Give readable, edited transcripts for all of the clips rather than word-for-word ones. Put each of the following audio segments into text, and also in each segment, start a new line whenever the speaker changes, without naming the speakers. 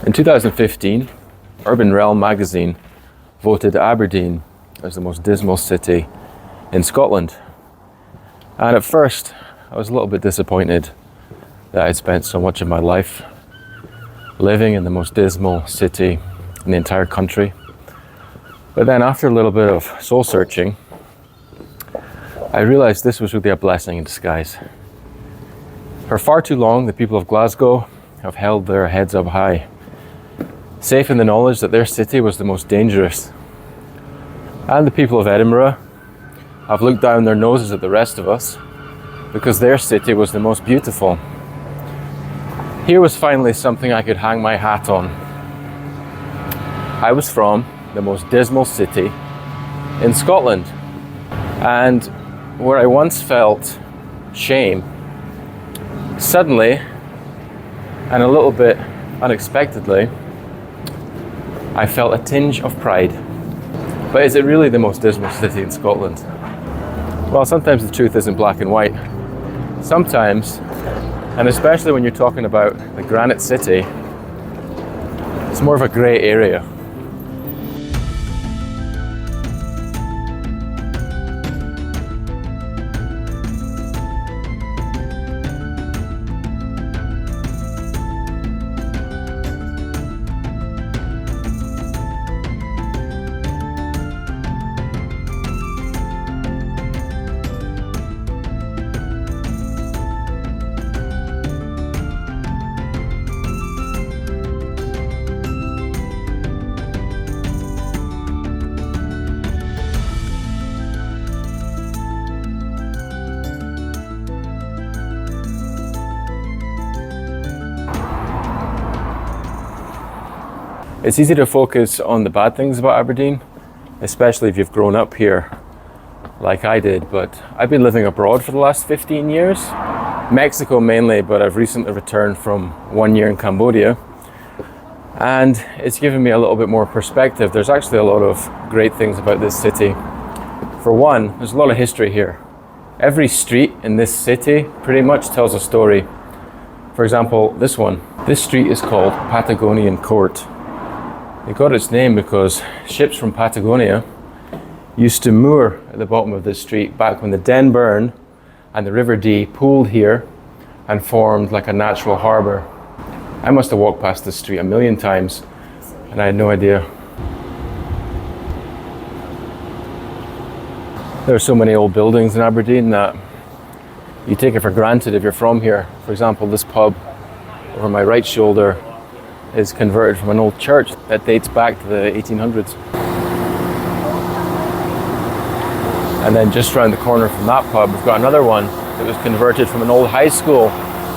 In 2015, Urban Realm magazine voted Aberdeen as the most dismal city in Scotland. And at first, I was a little bit disappointed that I'd spent so much of my life living in the most dismal city in the entire country. But then after a little bit of soul searching, I realized this was really a blessing in disguise. For far too long, the people of Glasgow have held their heads up high, safe in the knowledge that their city was the most dangerous. And the people of Edinburgh have looked down their noses at the rest of us because their city was the most beautiful. Here was finally something I could hang my hat on. I was from the most dismal city in Scotland, and where I once felt shame, suddenly and a little bit unexpectedly, I felt a tinge of pride. But is it really the most dismal city in Scotland? Well, sometimes the truth isn't black and white. Sometimes, and especially when you're talking about the Granite City, it's more of a grey area. It's easy to focus on the bad things about Aberdeen, especially if you've grown up here like I did, but I've been living abroad for the last 15 years. Mexico mainly, but I've recently returned from 1 year in Cambodia. And it's given me a little bit more perspective. There's actually a lot of great things about this city. For one, there's a lot of history here. Every street in this city pretty much tells a story. For example, this one. This street is called Patagonian Court. It got its name because ships from Patagonia used to moor at the bottom of this street back when the Denburn and the River Dee pooled here and formed like a natural harbour. I must have walked past this street a million times and I had no idea. There are so many old buildings in Aberdeen that you take it for granted if you're from here. For example, this pub over my right shoulder is converted from an old church that dates back to the 1800s. And then just around the corner from that pub, we've got another one that was converted from an old high school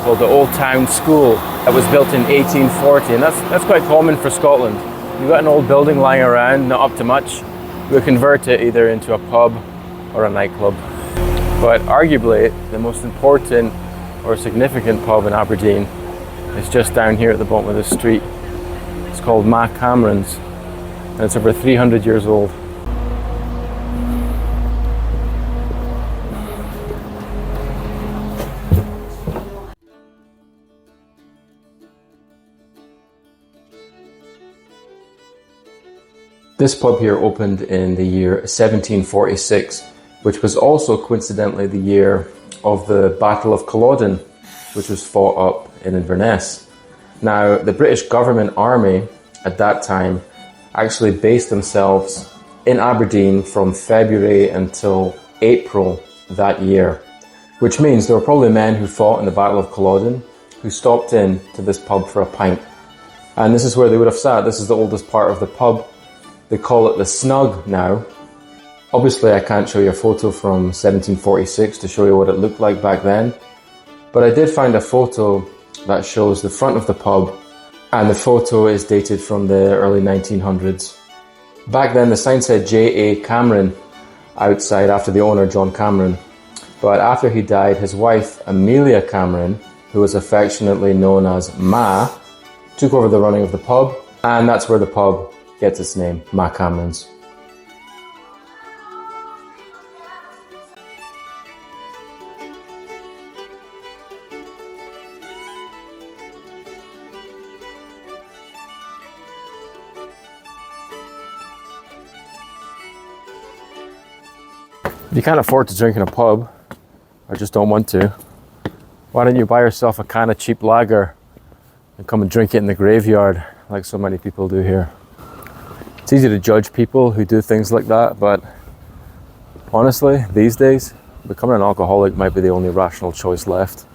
called the Old Town School that was built in 1840. And that's quite common for Scotland. You've got an old building lying around, not up to much, we convert it either into a pub or a nightclub. But arguably, the most important or significant pub in Aberdeen is just down here at the bottom of the street. It's called Ma Cameron's, and it's over 300 years old. This pub here opened in the year 1746, which was also coincidentally the year of the Battle of Culloden, which was fought up in Inverness. Now, the British government army at that time actually based themselves in Aberdeen from February until April that year, which means there were probably men who fought in the Battle of Culloden who stopped in to this pub for a pint. And this is where they would have sat. This is the oldest part of the pub. They call it the Snug now. Obviously, I can't show you a photo from 1746 to show you what it looked like back then, but I did find a photo that shows the front of the pub, and the photo is dated from the early 1900s. Back then, the sign said J.A. Cameron outside after the owner, John Cameron. But after he died, his wife, Amelia Cameron, who was affectionately known as Ma, took over the running of the pub, and that's where the pub gets its name, Ma Cameron's. If you can't afford to drink in a pub, or just don't want to, why don't you buy yourself a can of cheap lager and come and drink it in the graveyard like so many people do here? It's easy to judge people who do things like that, but honestly, these days, becoming an alcoholic might be the only rational choice left.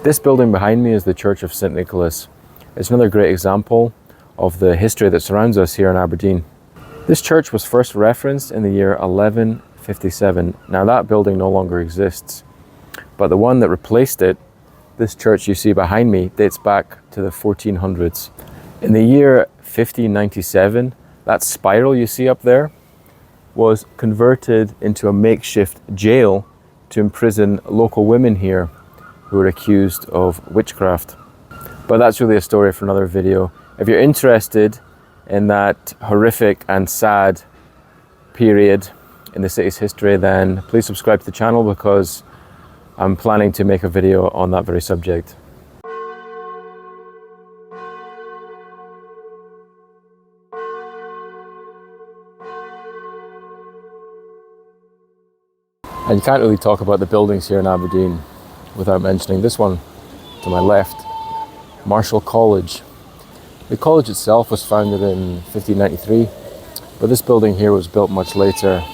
This building behind me is the Church of St. Nicholas. It's another great example of the history that surrounds us here in Aberdeen. This church was first referenced in the year 1157. Now that building no longer exists, but the one that replaced it, this church you see behind me, dates back to the 1400s. In the year 1597, that spiral you see up there was converted into a makeshift jail to imprison local women here who were accused of witchcraft. But that's really a story for another video. If you're interested in that horrific and sad period in the city's history, then please subscribe to the channel because I'm planning to make a video on that very subject. And you can't really talk about the buildings here in Aberdeen without mentioning this one to my left, Marshall College. The college itself was founded in 1593, but this building here was built much later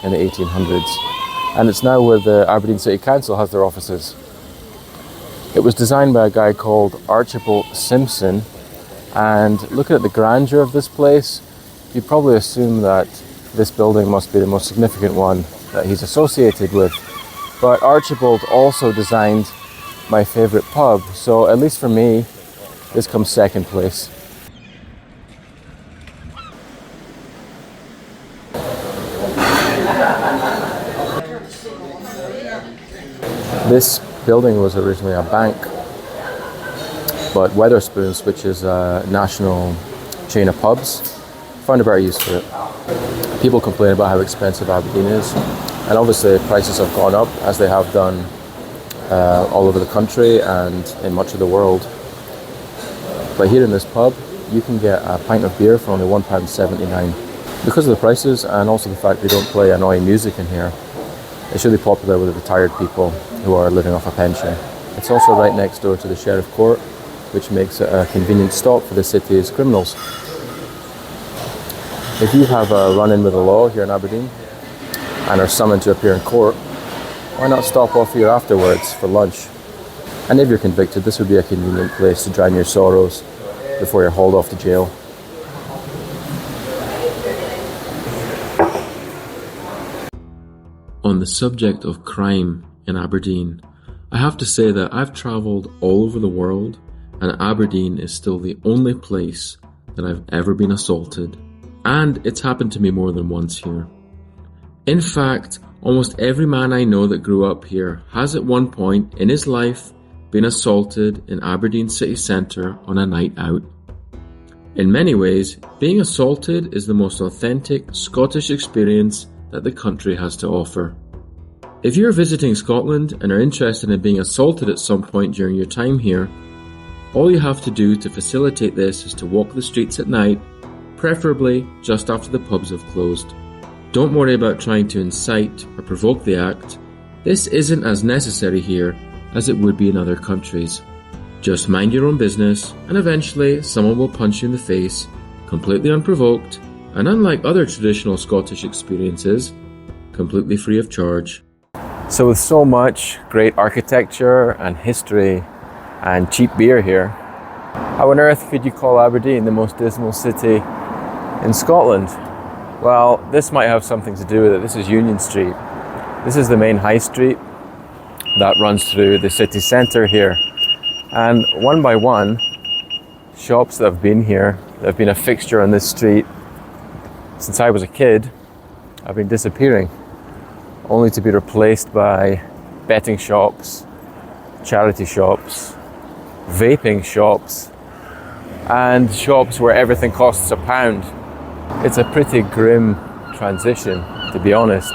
in the 1800s. And it's now where the Aberdeen City Council has their offices. It was designed by a guy called Archibald Simpson, and looking at the grandeur of this place, you'd probably assume that this building must be the most significant one that he's associated with. But Archibald also designed my favourite pub, so at least for me, this comes second place. This building was originally a bank, but Weatherspoons, which is a national chain of pubs, found a better use for it. People complain about how expensive Aberdeen is, and obviously prices have gone up as they have done all over the country and in much of the world. But here in this pub, you can get a pint of beer for only £1.79. Because of the prices and also the fact they don't play annoying music in here, it's really popular with the retired people who are living off a pension. It's also right next door to the Sheriff Court, which makes it a convenient stop for the city's criminals. If you have a run-in with the law here in Aberdeen and are summoned to appear in court, why not stop off here afterwards for lunch? And if you're convicted, this would be a convenient place to drown your sorrows before you're hauled off to jail. On the subject of crime in Aberdeen, I have to say that I've travelled all over the world, and Aberdeen is still the only place that I've ever been assaulted. And it's happened to me more than once here. In fact, almost every man I know that grew up here has at one point in his life been assaulted in Aberdeen city centre on a night out. In many ways, being assaulted is the most authentic Scottish experience that the country has to offer. If you're visiting Scotland and are interested in being assaulted at some point during your time here, all you have to do to facilitate this is to walk the streets at night, preferably just after the pubs have closed. Don't worry about trying to incite or provoke the act. This isn't as necessary here as it would be in other countries. Just mind your own business, and eventually someone will punch you in the face, completely unprovoked, and unlike other traditional Scottish experiences, completely free of charge. So with so much great architecture and history and cheap beer here, how on earth could you call Aberdeen the most dismal city in Scotland? Well, this might have something to do with it. This is Union Street. This is the main high street that runs through the city centre here. And one by one, shops that have been here, that have been a fixture on this street since I was a kid, have been disappearing, only to be replaced by betting shops, charity shops, vaping shops, and shops where everything costs £1. It's a pretty grim transition, to be honest,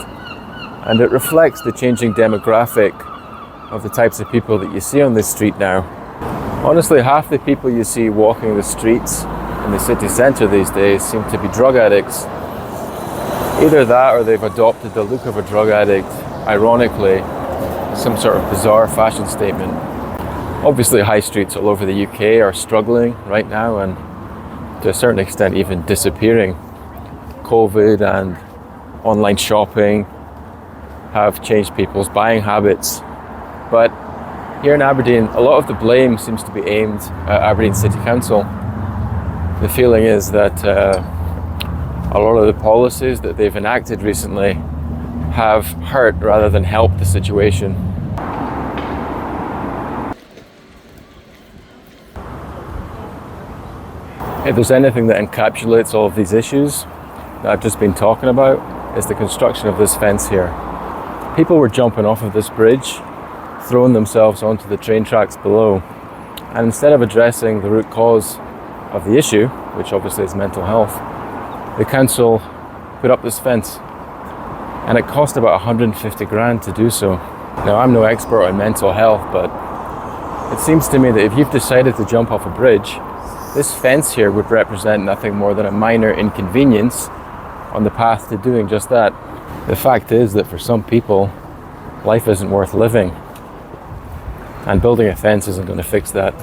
and it reflects the changing demographic of the types of people that you see on this street now. Honestly, half the people you see walking the streets in the city centre these days seem to be drug addicts. Either that or they've adopted the look of a drug addict, ironically, some sort of bizarre fashion statement. Obviously, high streets all over the UK are struggling right now and to a certain extent even disappearing. COVID and online shopping have changed people's buying habits. But here in Aberdeen, a lot of the blame seems to be aimed at Aberdeen City Council. The feeling is that a lot of the policies that they've enacted recently have hurt rather than helped the situation. If there's anything that encapsulates all of these issues that I've just been talking about, it's the construction of this fence here. People were jumping off of this bridge, throwing themselves onto the train tracks below, and instead of addressing the root cause of the issue, which obviously is mental health, the council put up this fence, and it cost about 150 grand to do so. Now, I'm no expert on mental health, but it seems to me that if you've decided to jump off a bridge, this fence here would represent nothing more than a minor inconvenience on the path to doing just that. The fact is that for some people, life isn't worth living, and building a fence isn't going to fix that.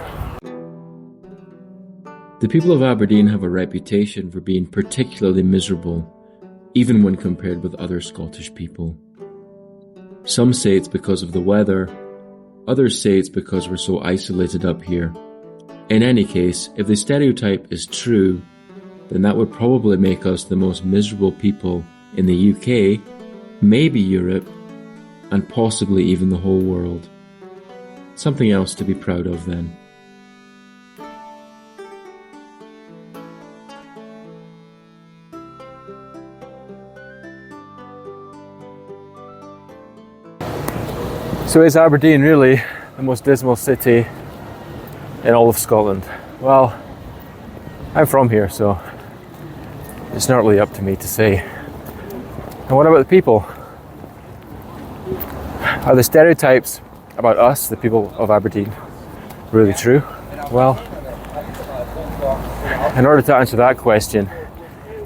The people of Aberdeen have a reputation for being particularly miserable, even when compared with other Scottish people. Some say it's because of the weather, others say it's because we're so isolated up here. In any case, if the stereotype is true, then that would probably make us the most miserable people in the UK, maybe Europe, and possibly even the whole world. Something else to be proud of then. So is Aberdeen really the most dismal city in all of Scotland? Well, I'm from here, so it's not really up to me to say. And what about the people? Are the stereotypes about us, the people of Aberdeen, really true? Well, in order to answer that question,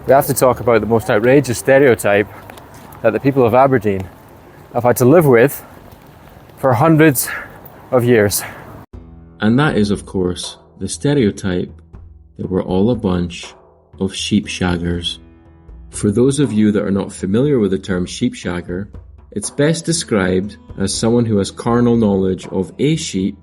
we have to talk about the most outrageous stereotype that the people of Aberdeen have had to live with for hundreds of years. And that is, of course, the stereotype that we're all a bunch of sheep shaggers. For those of you that are not familiar with the term sheep shagger, it's best described as someone who has carnal knowledge of a sheep,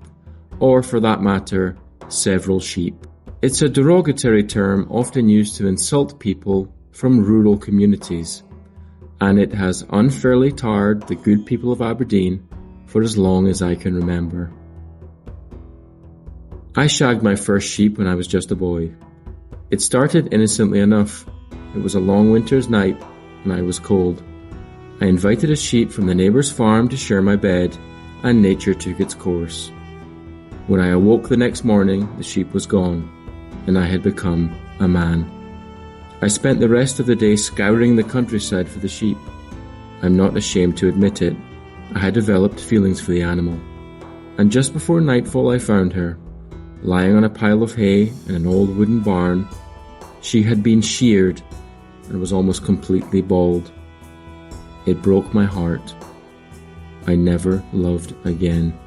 or for that matter, several sheep. It's a derogatory term often used to insult people from rural communities, and it has unfairly tarred the good people of Aberdeen for as long as I can remember. I shagged my first sheep when I was just a boy. It started innocently enough. It was a long winter's night and I was cold. I invited a sheep from the neighbour's farm to share my bed, and nature took its course. When I awoke the next morning, the sheep was gone, and I had become a man. I spent the rest of the day scouring the countryside for the sheep. I'm not ashamed to admit it. I had developed feelings for the animal. And just before nightfall I found her, lying on a pile of hay in an old wooden barn. She had been sheared and was almost completely bald. It broke my heart. I never loved again.